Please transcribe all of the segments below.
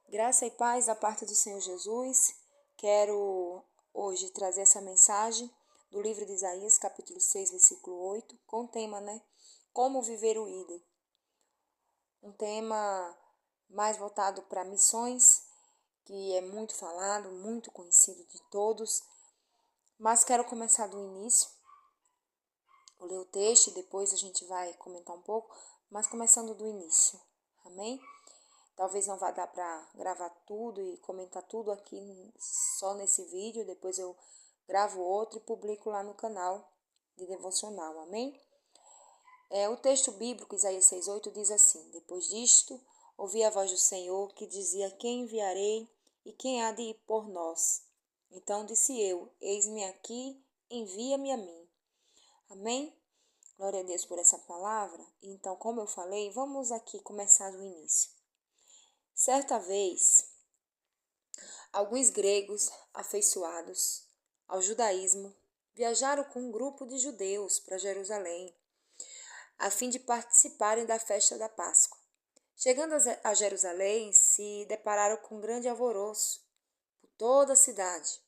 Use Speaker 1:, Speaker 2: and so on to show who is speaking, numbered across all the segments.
Speaker 1: Graça e paz da parte do Senhor Jesus. Quero hoje trazer essa mensagem do livro de Isaías, capítulo 6, versículo 8, com o tema, Como viver o ídolo. Um tema mais voltado para missões, que é muito falado, muito conhecido de todos, mas quero começar do início. Vou ler o texto e depois a gente vai comentar um pouco, mas começando do início. Amém? Talvez não vá dar para gravar tudo e comentar tudo aqui só nesse vídeo. Depois eu gravo outro e publico lá no canal de devocional. Amém? O texto bíblico, Isaías 6,8, diz assim: Depois disto, ouvi a voz do Senhor que dizia: Quem enviarei e quem há de ir por nós? Então disse eu: Eis-me aqui, envia-me a mim. Amém? Glória a Deus por essa palavra. Então, como eu falei, vamos aqui começar do início. Certa vez, alguns gregos afeiçoados ao judaísmo viajaram com um grupo de judeus para Jerusalém, a fim de participarem da festa da Páscoa. Chegando a Jerusalém, se depararam com um grande alvoroço por toda a cidade.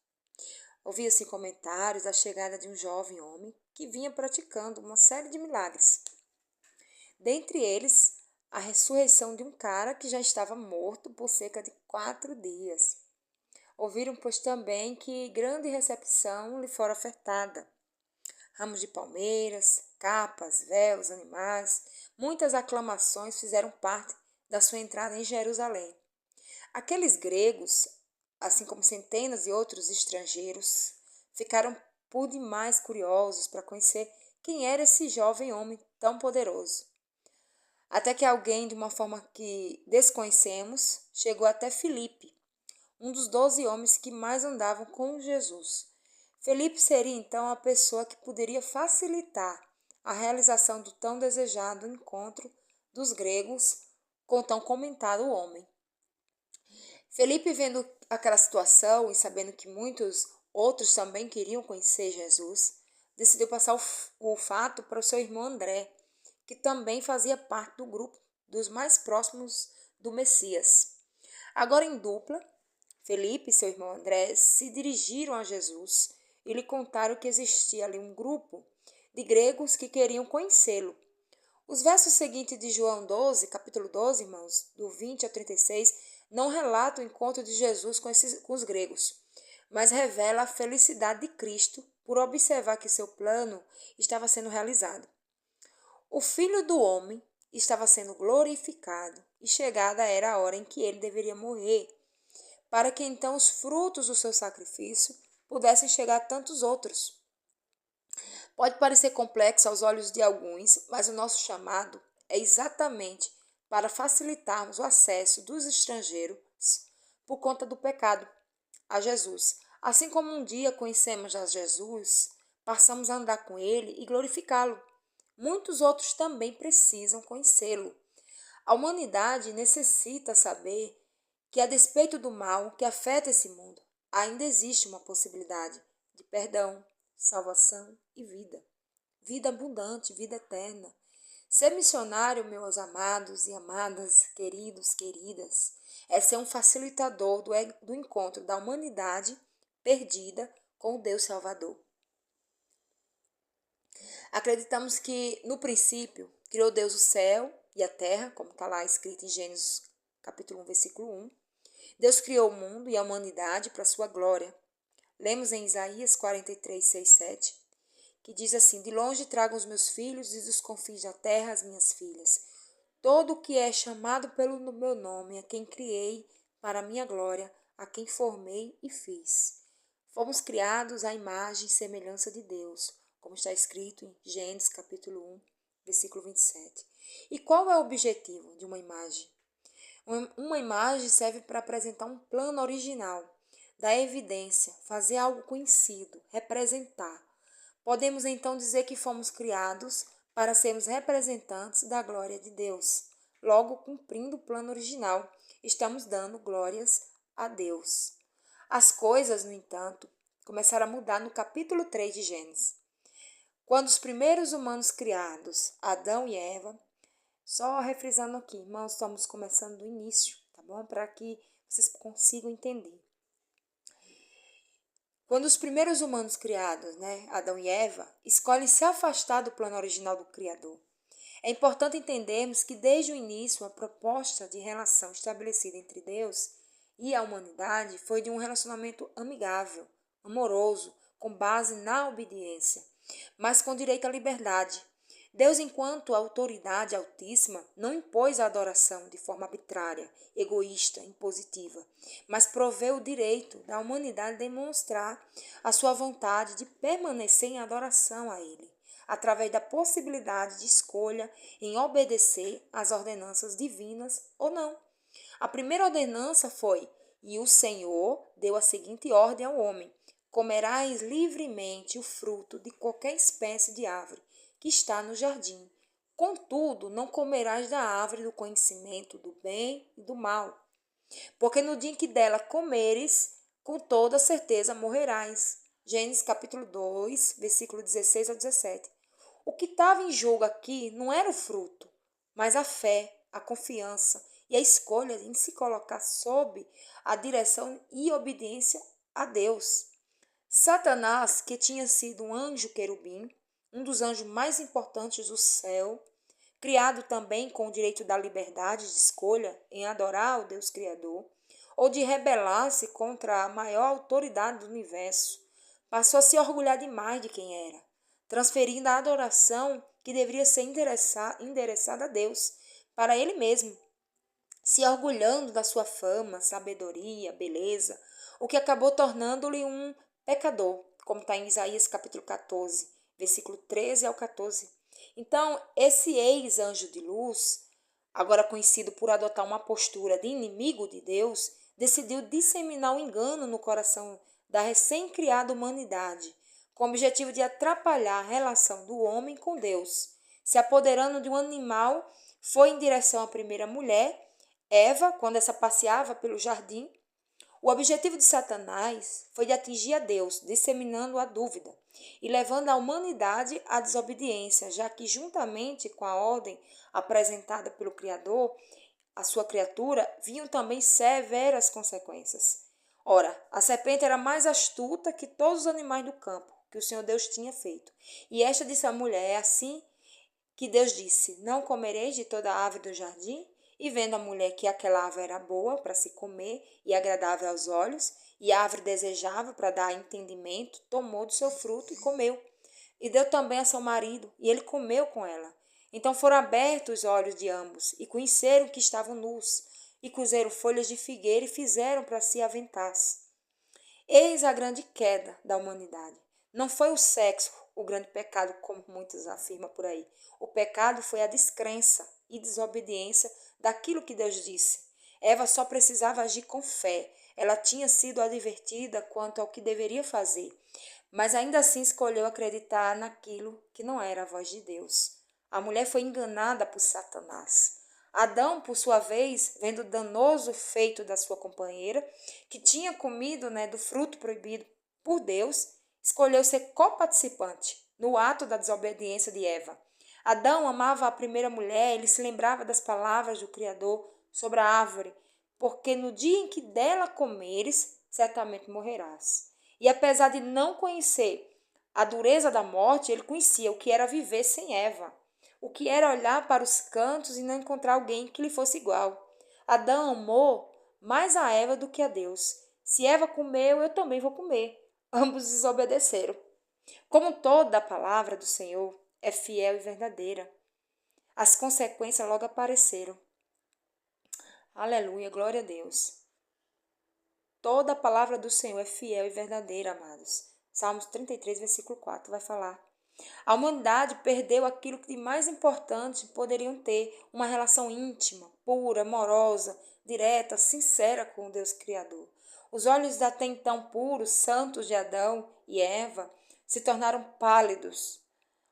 Speaker 1: Ouvia-se comentários da chegada de um jovem homem que vinha praticando uma série de milagres. Dentre eles, a ressurreição de um cara que já estava morto por cerca de 4 dias. Ouviram, pois, também que grande recepção lhe fora ofertada. Ramos de palmeiras, capas, véus, animais, muitas aclamações fizeram parte da sua entrada em Jerusalém. Aqueles gregos, assim como centenas de outros estrangeiros, ficaram por demais curiosos para conhecer quem era esse jovem homem tão poderoso. Até que alguém, de uma forma que desconhecemos, chegou até Filipe, um dos 12 homens que mais andavam com Jesus. Filipe seria então a pessoa que poderia facilitar a realização do tão desejado encontro dos gregos com o tão comentado homem. Filipe, vendo aquela situação e sabendo que muitos outros também queriam conhecer Jesus, decidiu passar o fato para o seu irmão André, que também fazia parte do grupo dos mais próximos do Messias. Agora em dupla, Felipe e seu irmão André se dirigiram a Jesus e lhe contaram que existia ali um grupo de gregos que queriam conhecê-lo. Os versos seguintes de João 12, capítulo 12, irmãos, do 20 a 36, não relatam o encontro de Jesus com os gregos, mas revela a felicidade de Cristo por observar que seu plano estava sendo realizado. O Filho do Homem estava sendo glorificado e chegada era a hora em que ele deveria morrer, para que então os frutos do seu sacrifício pudessem chegar a tantos outros. Pode parecer complexo aos olhos de alguns, mas o nosso chamado é exatamente para facilitarmos o acesso dos estrangeiros por conta do pecado a Jesus. Assim como um dia conhecemos a Jesus, passamos a andar com ele e glorificá-lo. Muitos outros também precisam conhecê-lo. A humanidade necessita saber que, a despeito do mal que afeta esse mundo, ainda existe uma possibilidade de perdão, salvação e vida. Vida abundante, vida eterna. Ser missionário, meus amados e amadas, queridos, queridas, é ser um facilitador do encontro da humanidade perdida com o Deus Salvador. Acreditamos que, no princípio, criou Deus o céu e a terra, como está lá escrito em Gênesis capítulo 1, versículo 1. Deus criou o mundo e a humanidade para a sua glória. Lemos em Isaías 43, 6, 7, que diz assim: De longe tragam os meus filhos e dos confins da terra as minhas filhas. Todo o que é chamado pelo meu nome, a quem criei para a minha glória, a quem formei e fiz. Fomos criados à imagem e semelhança de Deus, como está escrito em Gênesis capítulo 1, versículo 27. E qual é o objetivo de uma imagem? Uma imagem serve para apresentar um plano original, dar evidência, fazer algo conhecido, representar. Podemos então dizer que fomos criados para sermos representantes da glória de Deus. Logo, cumprindo o plano original, estamos dando glórias a Deus. As coisas, no entanto, começaram a mudar no capítulo 3 de Gênesis. Quando os primeiros humanos criados, Adão e Eva, só refrisando aqui, irmãos, estamos começando do início, tá bom? Para que vocês consigam entender. Quando os primeiros humanos criados, Adão e Eva, escolhem se afastar do plano original do Criador, é importante entendermos que desde o início a proposta de relação estabelecida entre Deus e a humanidade foi de um relacionamento amigável, amoroso, com base na obediência, mas com direito à liberdade. Deus, enquanto autoridade altíssima, não impôs a adoração de forma arbitrária, egoísta, impositiva, mas proveu o direito da humanidade demonstrar a sua vontade de permanecer em adoração a Ele, através da possibilidade de escolha em obedecer às ordenanças divinas ou não. A primeira ordenança foi: e o Senhor deu a seguinte ordem ao homem: comerás livremente o fruto de qualquer espécie de árvore que está no jardim. Contudo, não comerás da árvore do conhecimento do bem e do mal, porque no dia em que dela comeres, com toda certeza morrerás. Gênesis capítulo 2, versículo 16 ao 17. O que estava em jogo aqui não era o fruto, mas a fé, a confiança e a escolha em se colocar sob a direção e obediência a Deus. Satanás, que tinha sido um anjo querubim, um dos anjos mais importantes do céu, criado também com o direito da liberdade de escolha em adorar o Deus Criador, ou de rebelar-se contra a maior autoridade do universo, passou a se orgulhar demais de quem era, transferindo a adoração que deveria ser endereçada a Deus, para ele mesmo, se orgulhando da sua fama, sabedoria, beleza, o que acabou tornando-lhe um pecador, como está em Isaías capítulo 14, versículo 13 ao 14. Então, esse ex-anjo de luz, agora conhecido por adotar uma postura de inimigo de Deus, decidiu disseminar o engano no coração da recém-criada humanidade, com o objetivo de atrapalhar a relação do homem com Deus. Se apoderando de um animal, foi em direção à primeira mulher, Eva, quando essa passeava pelo jardim. O objetivo de Satanás foi de atingir a Deus, disseminando a dúvida e levando a humanidade à desobediência, já que, juntamente com a ordem apresentada pelo Criador, a sua criatura, vinham também severas consequências. Ora, a serpente era mais astuta que todos os animais do campo que o Senhor Deus tinha feito. E esta disse à mulher: é assim que Deus disse: não comereis de toda a árvore do jardim? E vendo a mulher que aquela árvore era boa para se comer e agradável aos olhos, e árvore desejável para dar entendimento, tomou do seu fruto e comeu. E deu também a seu marido, e ele comeu com ela. Então foram abertos os olhos de ambos, e conheceram que estavam nus, e cozeram folhas de figueira e fizeram para si aventais. Eis a grande queda da humanidade. Não foi o sexo o grande pecado, como muitos afirmam por aí. O pecado foi a descrença e desobediência daquilo que Deus disse. Eva só precisava agir com fé. Ela tinha sido advertida quanto ao que deveria fazer, mas ainda assim escolheu acreditar naquilo que não era a voz de Deus. A mulher foi enganada por Satanás. Adão, por sua vez, vendo o danoso feito da sua companheira, que tinha comido do fruto proibido por Deus, escolheu ser coparticipante no ato da desobediência de Eva. Adão amava a primeira mulher, ele se lembrava das palavras do Criador sobre a árvore, porque no dia em que dela comeres, certamente morrerás. E apesar de não conhecer a dureza da morte, ele conhecia o que era viver sem Eva, o que era olhar para os cantos e não encontrar alguém que lhe fosse igual. Adão amou mais a Eva do que a Deus. Se Eva comeu, eu também vou comer. Ambos desobedeceram. Como toda a palavra do Senhor é fiel e verdadeira, as consequências logo apareceram. Aleluia, glória a Deus. Toda a palavra do Senhor é fiel e verdadeira, amados. Salmos 33, versículo 4 vai falar. A humanidade perdeu aquilo que de mais importante poderiam ter, uma relação íntima, pura, amorosa, direta, sincera com o Deus Criador. Os olhos até então puros, santos de Adão e Eva se tornaram pálidos,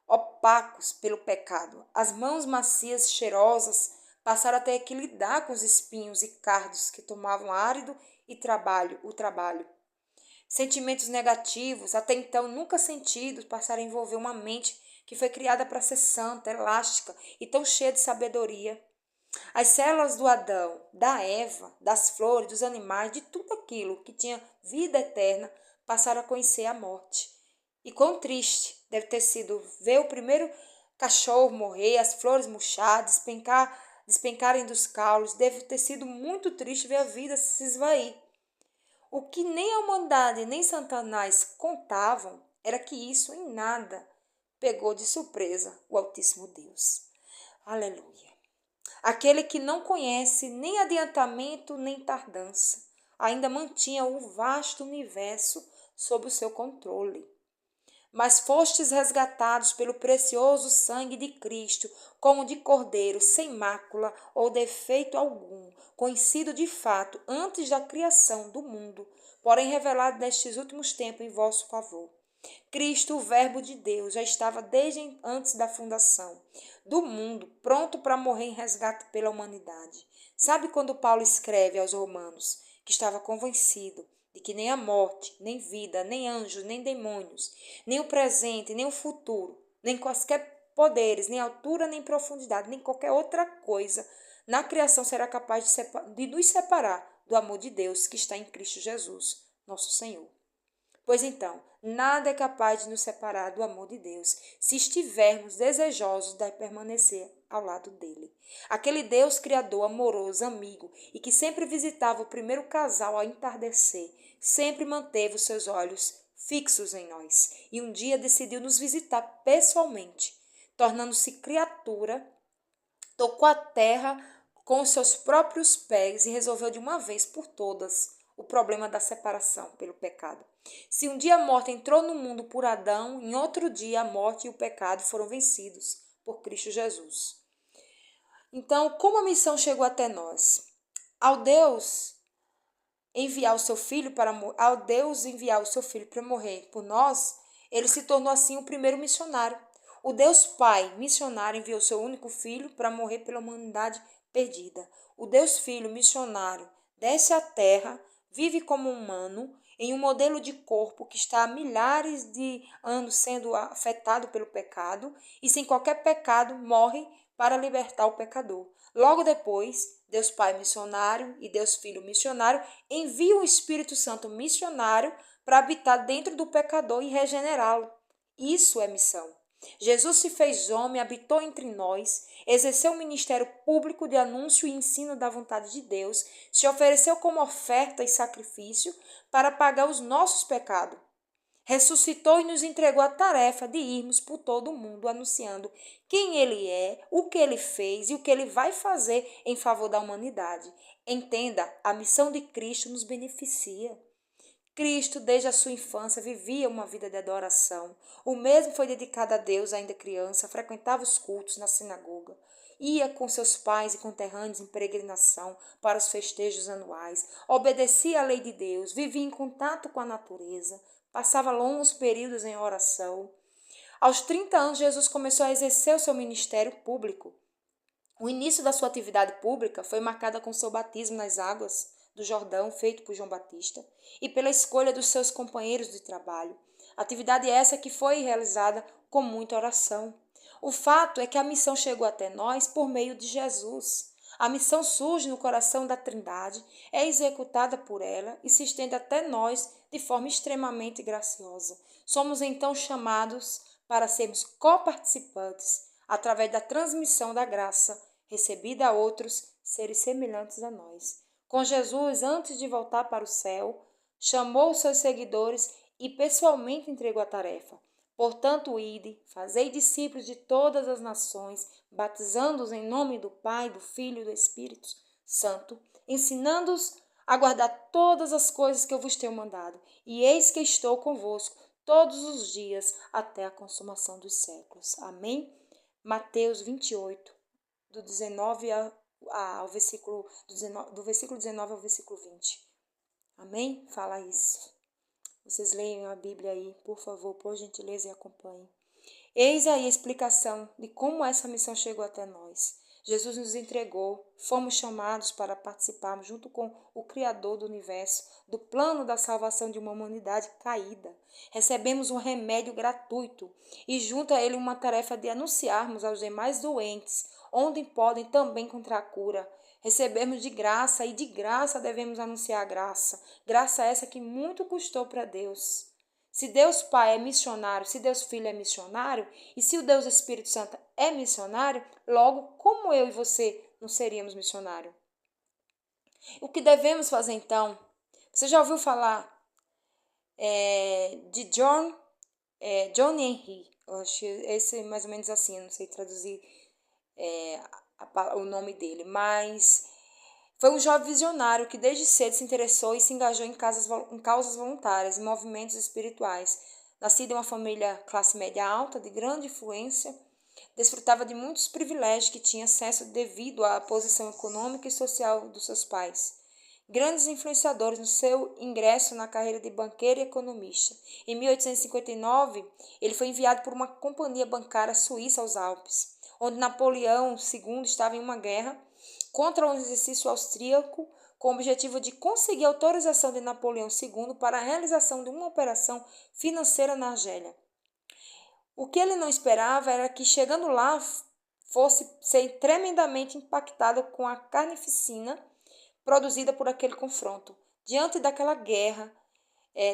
Speaker 1: opacos pelo pecado. As mãos macias, cheirosas, passaram a ter que lidar com os espinhos e cardos que tomavam árido e o trabalho. Sentimentos negativos, até então nunca sentidos, passaram a envolver uma mente que foi criada para ser santa, elástica e tão cheia de sabedoria. As células do Adão, da Eva, das flores, dos animais, de tudo aquilo que tinha vida eterna, passaram a conhecer a morte. E quão triste deve ter sido ver o primeiro cachorro morrer, as flores murchar, despencarem dos caules. Deve ter sido muito triste ver a vida se esvair. O que nem a humanidade nem Satanás contavam era que isso em nada pegou de surpresa o Altíssimo Deus. Aleluia. Aquele que não conhece nem adiantamento nem tardança, ainda mantinha o vasto universo sob o seu controle. Mas fostes resgatados pelo precioso sangue de Cristo, como de cordeiro, sem mácula ou defeito algum, conhecido de fato antes da criação do mundo, porém revelado nestes últimos tempos em vosso favor. Cristo, o Verbo de Deus, já estava desde antes da fundação do mundo, pronto para morrer em resgate pela humanidade. Sabe quando Paulo escreve aos Romanos que estava convencido de que nem a morte, nem vida, nem anjos, nem demônios, nem o presente, nem o futuro, nem quaisquer poderes, nem altura, nem profundidade, nem qualquer outra coisa na criação será capaz de nos separar do amor de Deus que está em Cristo Jesus, nosso Senhor. Pois então, nada é capaz de nos separar do amor de Deus, se estivermos desejosos de permanecer ao lado dele. Aquele Deus criador, amoroso, amigo e que sempre visitava o primeiro casal ao entardecer, sempre manteve os seus olhos fixos em nós e um dia decidiu nos visitar pessoalmente, tornando-se criatura, tocou a terra com os seus próprios pés e resolveu de uma vez por todas o problema da separação pelo pecado. Se um dia a morte entrou no mundo por Adão, em outro dia a morte e o pecado foram vencidos por Cristo Jesus. Então, como a missão chegou até nós? Ao Deus enviar o seu filho para morrer por nós, ele se tornou assim o primeiro missionário. O Deus Pai missionário enviou seu único filho para morrer pela humanidade perdida. O Deus Filho missionário desce à terra, vive como humano, em um modelo de corpo que está há milhares de anos sendo afetado pelo pecado e sem qualquer pecado morre para libertar o pecador. Logo depois, Deus Pai missionário e Deus Filho missionário enviam o Espírito Santo missionário para habitar dentro do pecador e regenerá-lo. Isso é missão. Jesus se fez homem, habitou entre nós, exerceu um ministério público de anúncio e ensino da vontade de Deus, se ofereceu como oferta e sacrifício para pagar os nossos pecados. Ressuscitou e nos entregou a tarefa de irmos por todo o mundo anunciando quem ele é, o que ele fez e o que ele vai fazer em favor da humanidade. Entenda, a missão de Cristo nos beneficia. Cristo, desde a sua infância, vivia uma vida de adoração. O mesmo foi dedicado a Deus ainda criança, frequentava os cultos na sinagoga, ia com seus pais e conterrâneos em peregrinação para os festejos anuais, obedecia à lei de Deus, vivia em contato com a natureza, passava longos períodos em oração. Aos 30 anos, Jesus começou a exercer o seu ministério público. O início da sua atividade pública foi marcada com seu batismo nas águas do Jordão, feito por João Batista, e pela escolha dos seus companheiros de trabalho. Atividade essa que foi realizada com muita oração. O fato é que a missão chegou até nós por meio de Jesus. A missão surge no coração da Trindade, é executada por ela e se estende até nós de forma extremamente graciosa. Somos então chamados para sermos coparticipantes através da transmissão da graça recebida a outros seres semelhantes a nós. Com Jesus, antes de voltar para o céu, chamou os seus seguidores e pessoalmente entregou a tarefa. Portanto, ide, fazei discípulos de todas as nações, batizando-os em nome do Pai, do Filho e do Espírito Santo, ensinando-os a guardar todas as coisas que eu vos tenho mandado. E eis que estou convosco todos os dias até a consumação dos séculos. Amém? Mateus 28, do 19 ao versículo, do versículo 19 ao versículo 20. Amém? Fala isso. Vocês leiam a Bíblia aí, por favor, por gentileza, e acompanhem. Eis aí a explicação de como essa missão chegou até nós. Jesus nos entregou, fomos chamados para participarmos, junto com o Criador do Universo, do plano da salvação de uma humanidade caída. Recebemos um remédio gratuito e junto a ele uma tarefa de anunciarmos aos demais doentes onde podem também encontrar cura. Recebemos de graça e de graça devemos anunciar a graça. Graça essa que muito custou para Deus. Se Deus Pai é missionário, se Deus Filho é missionário, e se o Deus Espírito Santo é missionário, logo, como eu e você não seríamos missionários? O que devemos fazer então? Você já ouviu falar de John Henry? Eu acho que esse é mais ou menos assim, eu não sei traduzir o nome dele, mas foi um jovem visionário que desde cedo se interessou e se engajou em causas voluntárias, em movimentos espirituais. Nascido em uma família classe média alta, de grande influência, desfrutava de muitos privilégios que tinha acesso devido à posição econômica e social dos seus pais. Grandes influenciadores no seu ingresso na carreira de banqueiro e economista. Em 1859, ele foi enviado por uma companhia bancária suíça aos Alpes, onde Napoleão II estava em uma guerra contra o exercício austríaco, com o objetivo de conseguir autorização de Napoleão II para a realização de uma operação financeira na Argélia. O que ele não esperava era que, chegando lá, fosse ser tremendamente impactado com a carnificina produzida por aquele confronto. Diante daquela guerra,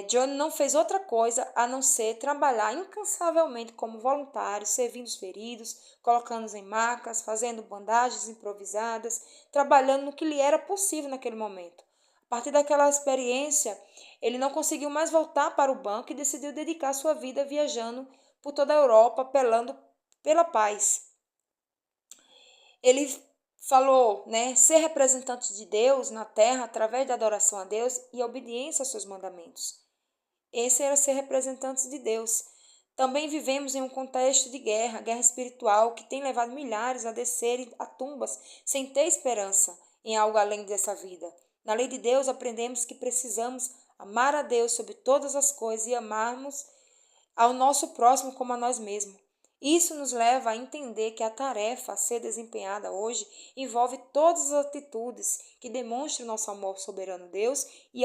Speaker 1: John não fez outra coisa a não ser trabalhar incansavelmente como voluntário, servindo os feridos, colocando-os em macas, fazendo bandagens improvisadas, trabalhando no que lhe era possível naquele momento. A partir daquela experiência, ele não conseguiu mais voltar para o banco e decidiu dedicar sua vida viajando por toda a Europa, apelando pela paz. Ele falou, ser representante de Deus na terra através da adoração a Deus e obediência aos seus mandamentos. Esse era ser representantes de Deus. Também vivemos em um contexto de guerra espiritual, que tem levado milhares a descerem a tumbas sem ter esperança em algo além dessa vida. Na lei de Deus aprendemos que precisamos amar a Deus sobre todas as coisas e amarmos ao nosso próximo como a nós mesmos. Isso nos leva a entender que a tarefa a ser desempenhada hoje envolve todas as atitudes que demonstram nosso amor soberano a Deus e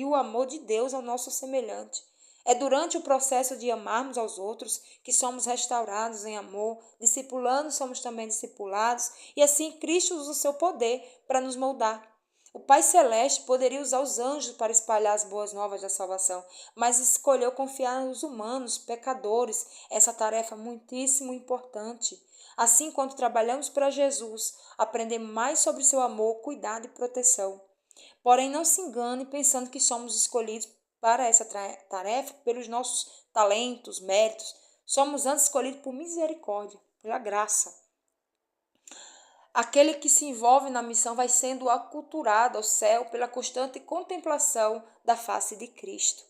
Speaker 1: o amor de Deus ao nosso semelhante. É durante o processo de amarmos aos outros que somos restaurados em amor, discipulando somos também discipulados, e assim Cristo usa o seu poder para nos moldar. O Pai Celeste poderia usar os anjos para espalhar as boas novas da salvação, mas escolheu confiar nos humanos, pecadores, essa tarefa muitíssimo importante. Assim, quando trabalhamos para Jesus, aprendemos mais sobre seu amor, cuidado e proteção. Porém, não se engane pensando que somos escolhidos para essa tarefa pelos nossos talentos, méritos. Somos antes escolhidos por misericórdia, pela graça. Aquele que se envolve na missão vai sendo aculturado ao céu pela constante contemplação da face de Cristo.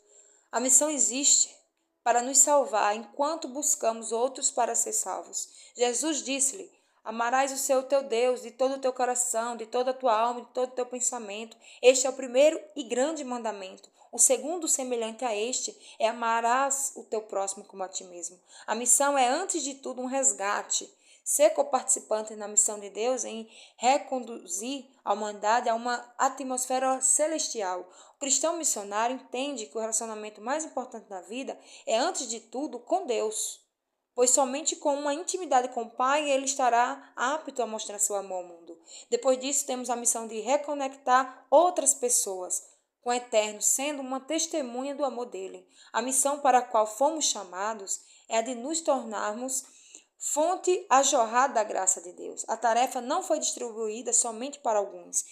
Speaker 1: A missão existe para nos salvar enquanto buscamos outros para ser salvos. Jesus disse-lhe: amarás o Senhor teu Deus de todo o teu coração, de toda a tua alma, de todo o teu pensamento. Este é o primeiro e grande mandamento. O segundo, semelhante a este, é amarás o teu próximo como a ti mesmo. A missão é, antes de tudo, um resgate. Ser coparticipante na missão de Deus em reconduzir a humanidade a uma atmosfera celestial. O cristão missionário entende que o relacionamento mais importante da vida é, antes de tudo, com Deus, pois somente com uma intimidade com o Pai ele estará apto a mostrar seu amor ao mundo. Depois disso, temos a missão de reconectar outras pessoas com o Eterno, sendo uma testemunha do amor dele. A missão para a qual fomos chamados é a de nos tornarmos fonte a jorrar da graça de Deus. A tarefa não foi distribuída somente para alguns,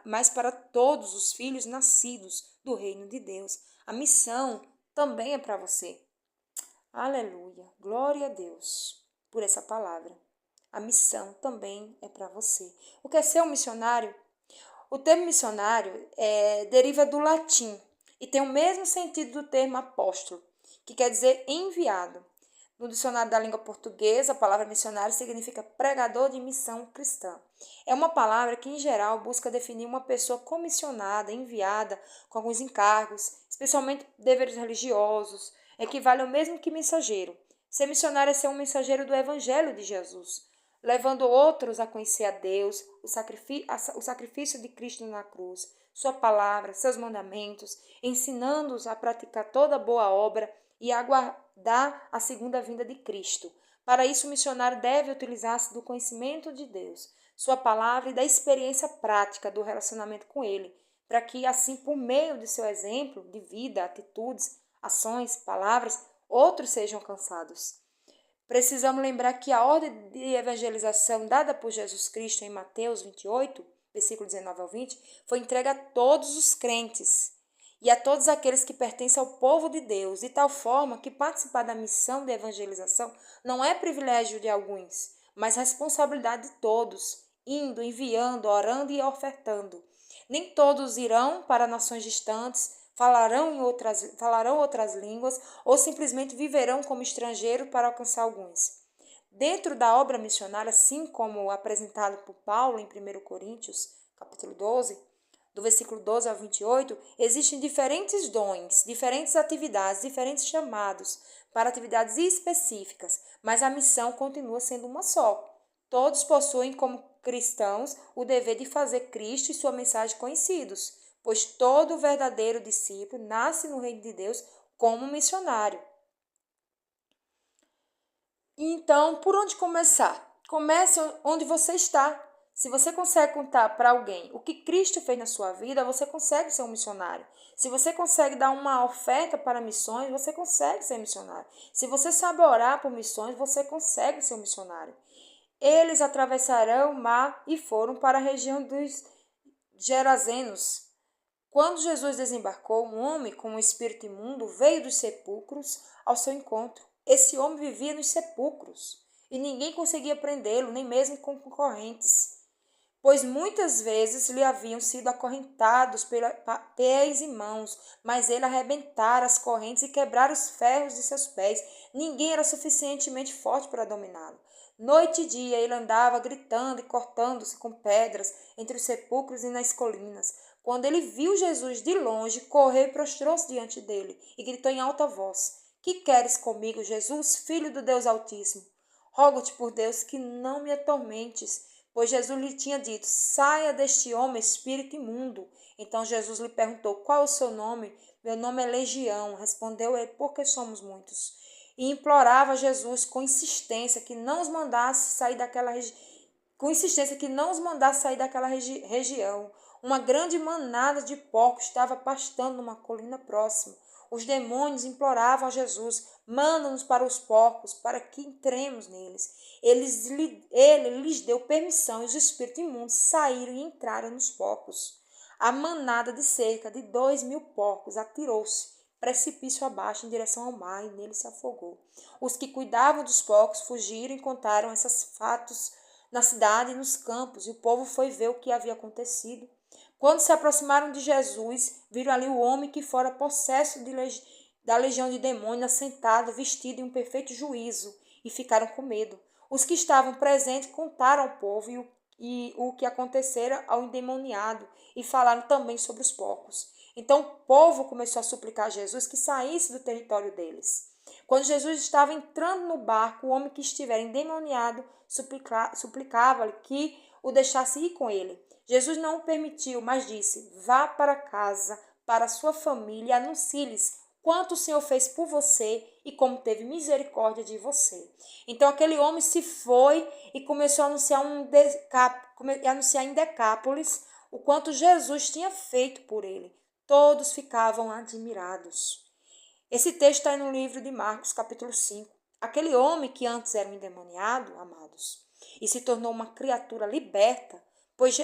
Speaker 1: mas para todos os filhos nascidos do reino de Deus. A missão também é para você. Aleluia, glória a Deus por essa palavra. A missão também é para você. O que é ser um missionário? O termo missionário deriva do latim e tem o mesmo sentido do termo apóstolo, que quer dizer enviado. No dicionário da língua portuguesa, a palavra missionário significa pregador de missão cristã. É uma palavra que, em geral, busca definir uma pessoa comissionada, enviada, com alguns encargos, especialmente deveres religiosos, equivale ao mesmo que mensageiro. Ser missionário é ser um mensageiro do Evangelho de Jesus, levando outros a conhecer a Deus, o sacrifício de Cristo na cruz, sua palavra, seus mandamentos, ensinando-os a praticar toda boa obra e aguardar a segunda vinda de Cristo, Para isso, o missionário deve utilizar-se do conhecimento de Deus, sua palavra e da experiência prática do relacionamento com Ele, para que, assim, por meio de seu exemplo de vida, atitudes, ações, palavras, outros sejam alcançados. Precisamos lembrar que a ordem de evangelização dada por Jesus Cristo em Mateus 28, versículo 19 ao 20, foi entregue a todos os crentes e a todos aqueles que pertencem ao povo de Deus, de tal forma que participar da missão de evangelização não é privilégio de alguns, mas responsabilidade de todos, indo, enviando, orando e ofertando. Nem todos irão para nações distantes, falarão outras línguas ou simplesmente viverão como estrangeiros para alcançar alguns. Dentro da obra missionária, assim como apresentado por Paulo em 1 Coríntios, capítulo 12, do versículo 12 ao 28, existem diferentes dons, diferentes atividades, diferentes chamados para atividades específicas, mas a missão continua sendo uma só. Todos possuem como cristãos o dever de fazer Cristo e sua mensagem conhecidos, pois todo verdadeiro discípulo nasce no reino de Deus como missionário. Então, por onde começar? Comece onde você está. Se você consegue contar para alguém o que Cristo fez na sua vida, você consegue ser um missionário. Se você consegue dar uma oferta para missões, você consegue ser missionário. Se você sabe orar por missões, você consegue ser um missionário. Eles atravessarão o mar e foram para a região dos Gerazenos. Quando Jesus desembarcou, um homem com um espírito imundo veio dos sepulcros ao seu encontro. Esse homem vivia nos sepulcros e ninguém conseguia prendê-lo, nem mesmo com correntes, pois muitas vezes lhe haviam sido acorrentados pés e mãos, mas ele arrebentara as correntes e quebrara os ferros de seus pés. Ninguém era suficientemente forte para dominá-lo. Noite e dia ele andava gritando e cortando-se com pedras entre os sepulcros e nas colinas. Quando ele viu Jesus de longe, correu e prostrou-se diante dele e gritou em alta voz: Que queres comigo, Jesus, filho do Deus Altíssimo? Rogo-te por Deus que não me atormentes. Pois Jesus lhe tinha dito: Saia deste homem, espírito imundo. Então Jesus lhe perguntou: Qual é o seu nome? Meu nome é Legião. Respondeu ele: Porque somos muitos. E implorava a Jesus com insistência que não os mandasse sair daquela região. Uma grande manada de porcos estava pastando numa colina próxima. Os demônios imploravam a Jesus: Manda-nos para os porcos, para que entremos neles. Ele lhes deu permissão e os espíritos imundos saíram e entraram nos porcos. A manada de cerca de 2.000 porcos atirou-se precipício abaixo em direção ao mar e nele se afogou. Os que cuidavam dos porcos fugiram e contaram esses fatos na cidade e nos campos, e o povo foi ver o que havia acontecido. Quando se aproximaram de Jesus, viram ali o homem que fora possesso da legião de demônios, assentado, vestido em um perfeito juízo, e ficaram com medo. Os que estavam presentes contaram ao povo e o que acontecera ao endemoniado, e falaram também sobre os porcos. Então o povo começou a suplicar a Jesus que saísse do território deles. Quando Jesus estava entrando no barco, o homem que estivera endemoniado suplicava-lhe que o deixasse ir com ele. Jesus não o permitiu, mas disse: Vá para casa, para a sua família, e anuncie-lhes quanto o Senhor fez por você e como teve misericórdia de você. Então aquele homem se foi e começou a anunciar em Decápolis o quanto Jesus tinha feito por ele. Todos ficavam admirados. Esse texto está no livro de Marcos, capítulo 5. Aquele homem que antes era um endemoniado, amados, e se tornou uma criatura liberta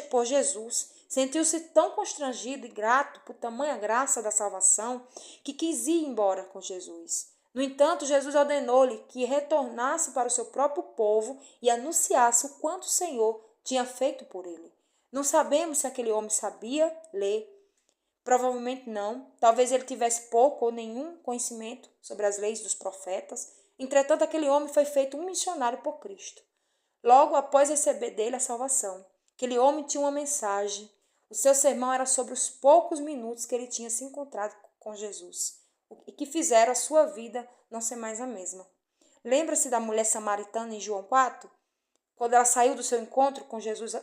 Speaker 1: por Jesus, sentiu-se tão constrangido e grato por tamanha graça da salvação que quis ir embora com Jesus. No entanto, Jesus ordenou-lhe que retornasse para o seu próprio povo e anunciasse o quanto o Senhor tinha feito por ele. Não sabemos se aquele homem sabia ler. Provavelmente não. Talvez ele tivesse pouco ou nenhum conhecimento sobre as leis dos profetas. Entretanto, aquele homem foi feito um missionário por Cristo. Logo após receber dele a salvação, aquele homem tinha uma mensagem. O seu sermão era sobre os poucos minutos que ele tinha se encontrado com Jesus e que fizeram a sua vida não ser mais a mesma. Lembra-se da mulher samaritana em João 4? Quando ela saiu do seu encontro com Jesus,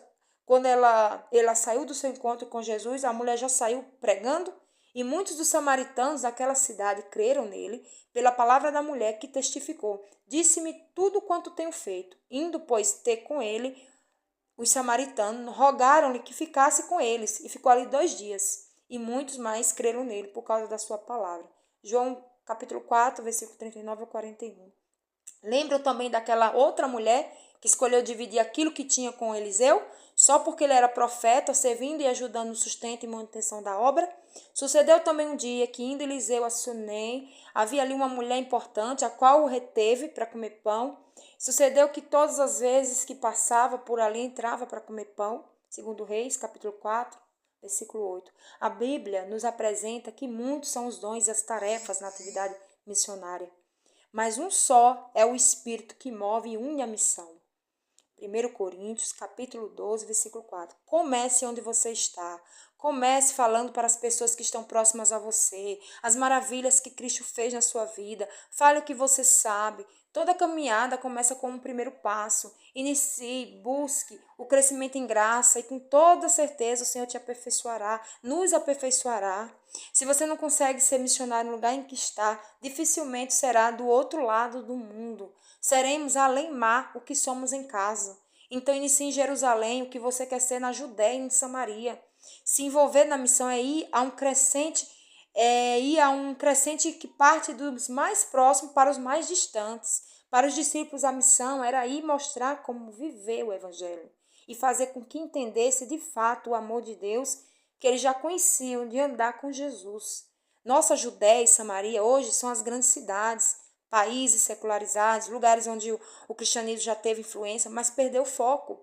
Speaker 1: a mulher já saiu pregando E muitos dos samaritanos daquela cidade creram nele, pela palavra da mulher que testificou: Disse-me tudo quanto tenho feito. Indo, pois, ter com ele, os samaritanos rogaram-lhe que ficasse com eles, e ficou ali 2 dias. E muitos mais creram nele por causa da sua palavra. João capítulo 4, versículo 39 a 41. Lembram também daquela outra mulher que escolheu dividir aquilo que tinha com Eliseu, só porque ele era profeta, servindo e ajudando no sustento e manutenção da obra? Sucedeu também um dia que, indo Eliseu a Sunem, havia ali uma mulher importante, a qual o reteve para comer pão. Sucedeu que todas as vezes que passava por ali entrava para comer pão. Segundo Reis, capítulo 4, versículo 8. A Bíblia nos apresenta que muitos são os dons e as tarefas na atividade missionária, mas um só é o Espírito que move e une a missão. 1 Coríntios, capítulo 12, versículo 4. Comece onde você está. Comece falando para as pessoas que estão próximas a você, as maravilhas que Cristo fez na sua vida. Fale o que você sabe. Toda caminhada começa com um primeiro passo. Inicie, busque o crescimento em graça e com toda certeza o Senhor te aperfeiçoará, nos aperfeiçoará. Se você não consegue ser missionário no lugar em que está, dificilmente será do outro lado do mundo. Seremos além mar o que somos em casa. Então inicie em Jerusalém o que você quer ser na Judéia e em Samaria. Se envolver na missão é ir a um crescente que parte dos mais próximos para os mais distantes. Para os discípulos, a missão era ir mostrar como viver o Evangelho e fazer com que entendesse de fato o amor de Deus que eles já conheciam de andar com Jesus. Nossa Judéia e Samaria hoje são as grandes cidades, países secularizados, lugares onde o cristianismo já teve influência, mas perdeu o foco.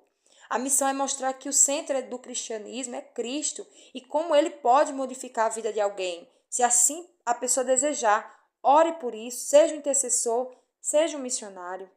Speaker 1: A missão é mostrar que o centro do cristianismo é Cristo e como ele pode modificar a vida de alguém, se assim a pessoa desejar. Ore por isso, seja um intercessor, seja um missionário.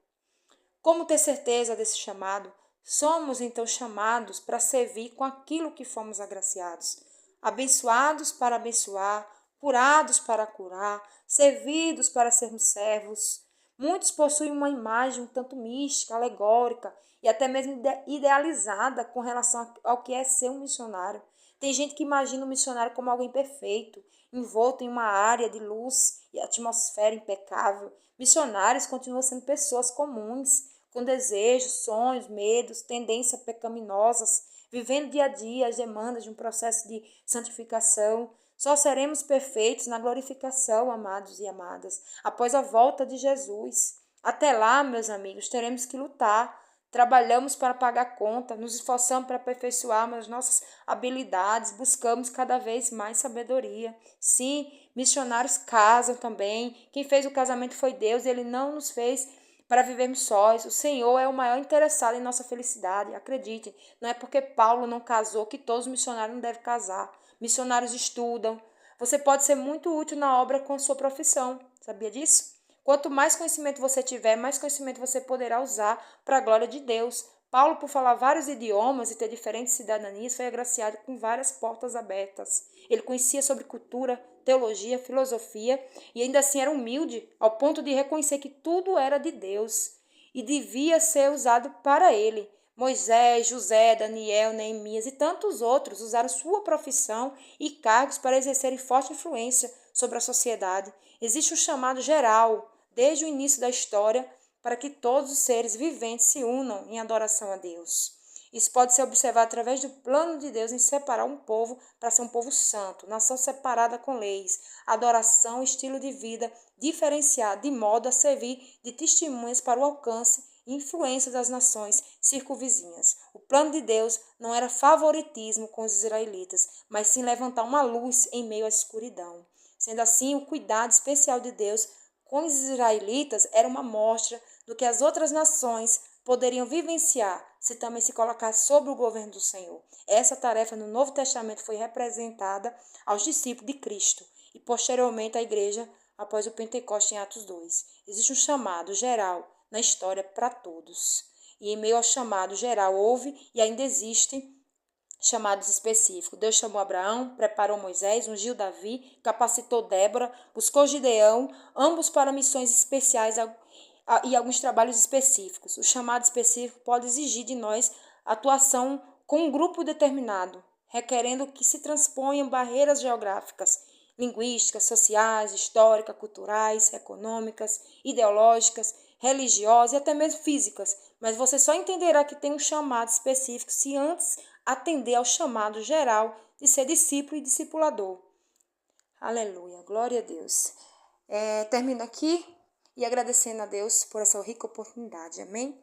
Speaker 1: Como ter certeza desse chamado? Somos então chamados para servir com aquilo que fomos agraciados. Abençoados para abençoar, curados para curar, servidos para sermos servos. Muitos possuem uma imagem um tanto mística, alegórica e até mesmo idealizada com relação ao que é ser um missionário. Tem gente que imagina o missionário como alguém perfeito, envolto em uma área de luz e atmosfera impecável. Missionários continuam sendo pessoas comuns, com desejos, sonhos, medos, tendências pecaminosas, vivendo dia a dia as demandas de um processo de santificação. Só seremos perfeitos na glorificação, amados e amadas, após a volta de Jesus. Até lá, meus amigos, teremos que lutar. Trabalhamos para pagar conta, nos esforçamos para aperfeiçoar as nossas habilidades, buscamos cada vez mais sabedoria. Sim, missionários casam também. Quem fez o casamento foi Deus, ele não nos fez para vivermos sós. O Senhor é o maior interessado em nossa felicidade. Acreditem, não é porque Paulo não casou que todos os missionários não devem casar. Missionários estudam. Você pode ser muito útil na obra com a sua profissão. Sabia disso? Quanto mais conhecimento você tiver, mais conhecimento você poderá usar para a glória de Deus. Paulo, por falar vários idiomas e ter diferentes cidadanias, foi agraciado com várias portas abertas. Ele conhecia sobre cultura, teologia, filosofia e ainda assim era humilde, ao ponto de reconhecer que tudo era de Deus e devia ser usado para ele. Moisés, José, Daniel, Neemias e tantos outros usaram sua profissão e cargos para exercerem forte influência sobre a sociedade. Existe um chamado geral, desde o início da história, para que todos os seres viventes se unam em adoração a Deus. Isso pode ser observado através do plano de Deus em separar um povo para ser um povo santo, nação separada com leis, adoração e estilo de vida diferenciado, de modo a servir de testemunhas para o alcance e influência das nações circunvizinhas. O plano de Deus não era favoritismo com os israelitas, mas sim levantar uma luz em meio à escuridão. Sendo assim, o cuidado especial de Deus com os israelitas era uma mostra do que as outras nações poderiam vivenciar se também se colocasse sob o governo do Senhor. Essa tarefa no Novo Testamento foi representada aos discípulos de Cristo e posteriormente à igreja após o Pentecostes em Atos 2. Existe um chamado geral na história para todos. E em meio ao chamado geral houve e ainda existe chamados específicos. Deus chamou Abraão, preparou Moisés, ungiu Davi, capacitou Débora, buscou Gideão, ambos para missões especiais e alguns trabalhos específicos. O chamado específico pode exigir de nós atuação com um grupo determinado, requerendo que se transponham barreiras geográficas linguísticas, sociais, históricas, culturais, econômicas, ideológicas, religiosas e até mesmo físicas. Mas você só entenderá que tem um chamado específico se antes atender ao chamado geral de ser discípulo e discipulador. Aleluia, glória a Deus. Termino aqui e agradecendo a Deus por essa rica oportunidade. Amém?